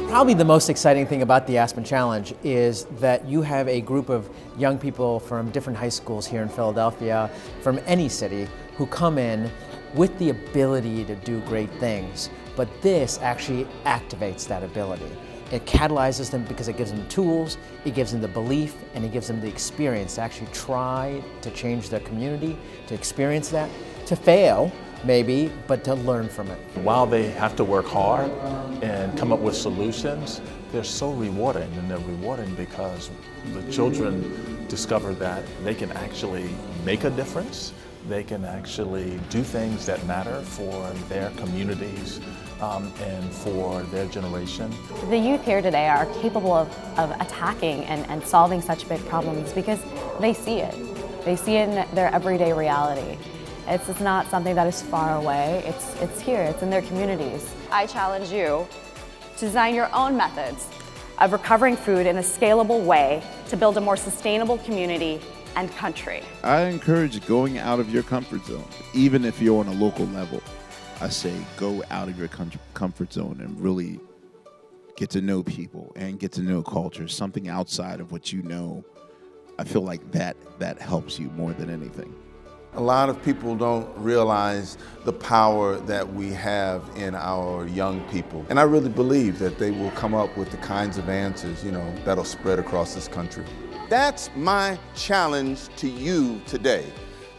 Probably the most exciting thing about the Aspen Challenge is that you have a group of young people from different high schools here in Philadelphia, from any city, who come in with the ability to do great things. But this actually activates that ability. It catalyzes them because it gives them tools, it gives them the belief, and it gives them the experience to actually try to change their community, to experience that, to fail, maybe, but to learn from it. While they have to work hard and come up with solutions, they're so rewarding, and they're rewarding because the children discover that they can actually make a difference. They can actually do things that matter for their communities and for their generation. The youth here today are capable of attacking and solving such big problems because they see it. They see it in their everyday reality. It's not something that is far away, it's here, it's in their communities. I challenge you to design your own methods of recovering food in a scalable way to build a more sustainable community and country. I encourage going out of your comfort zone, even if you're on a local level. I say go out of your comfort zone and really get to know people and get to know culture, something outside of what you know. I feel like that helps you more than anything. A lot of people don't realize the power that we have in our young people. And I really believe that they will come up with the kinds of answers, that'll spread across this country. That's my challenge to you today,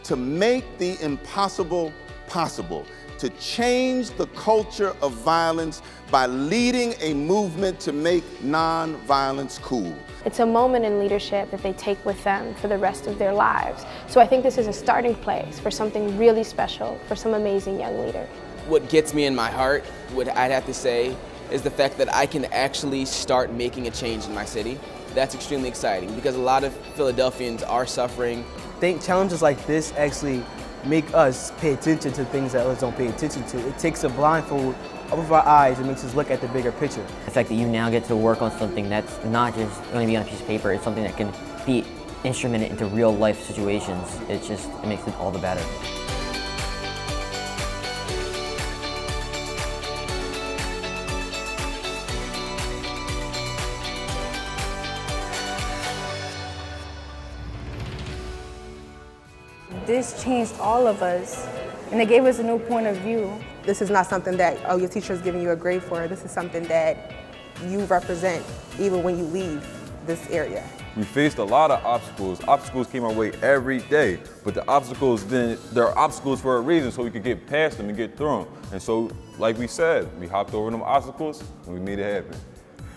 to make the impossible possible, to change the culture of violence by leading a movement to make non-violence cool. It's a moment in leadership that they take with them for the rest of their lives. So I think this is a starting place for something really special for some amazing young leaders. What gets me in my heart, what I'd have to say, is the fact that I can actually start making a change in my city. That's extremely exciting because a lot of Philadelphians are suffering. I think challenges like this actually make us pay attention to things that others don't pay attention to. It takes a blindfold off of our eyes and makes us look at the bigger picture. The fact that you now get to work on something that's not just going to be on a piece of paper, it's something that can be instrumented into real life situations. It makes it all the better. This changed all of us, and it gave us a new point of view. This is not something that, your teacher is giving you a grade for. This is something that you represent even when you leave this area. We faced a lot of obstacles. Obstacles came our way every day, but the obstacles, they're obstacles for a reason, so we could get past them and get through them. And so, like we said, we hopped over them obstacles and we made it happen.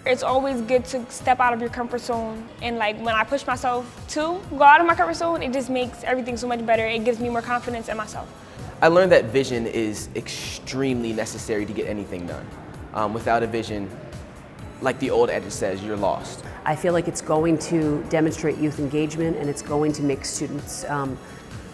It's always good to step out of your comfort zone, and when I push myself to go out of my comfort zone, it just makes everything so much better. It gives me more confidence in myself. I learned that vision is extremely necessary to get anything done. Without a vision, like the old adage says, you're lost. I feel like it's going to demonstrate youth engagement, and it's going to make students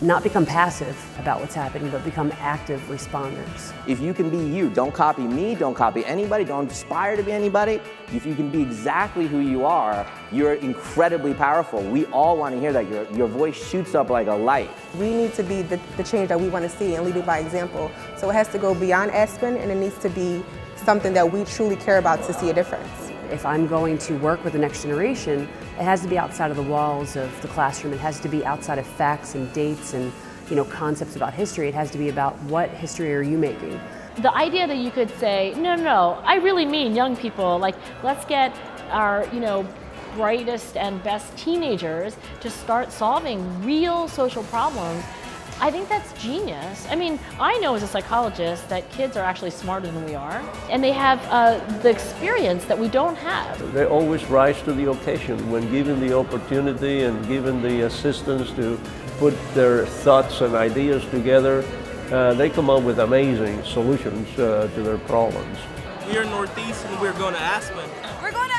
not become passive about what's happening, but become active responders. If you can be you, don't copy me, don't copy anybody, don't aspire to be anybody. If you can be exactly who you are, you're incredibly powerful. We all want to hear that. Your voice shoots up like a light. We need to be the change that we want to see and lead it by example. So it has to go beyond Aspen, and it needs to be something that we truly care about to see a difference. If I'm going to work with the next generation, it has to be outside of the walls of the classroom. It has to be outside of facts and dates and concepts about history. It has to be about what history are you making. The idea that you could say, no, I really mean young people, let's get our brightest and best teenagers to start solving real social problems. I think that's genius. I mean, I know as a psychologist that kids are actually smarter than we are, and they have the experience that we don't have. They always rise to the occasion when given the opportunity and given the assistance to put their thoughts and ideas together. They come up with amazing solutions to their problems. We are Northeast and we're going to Aspen. We're going to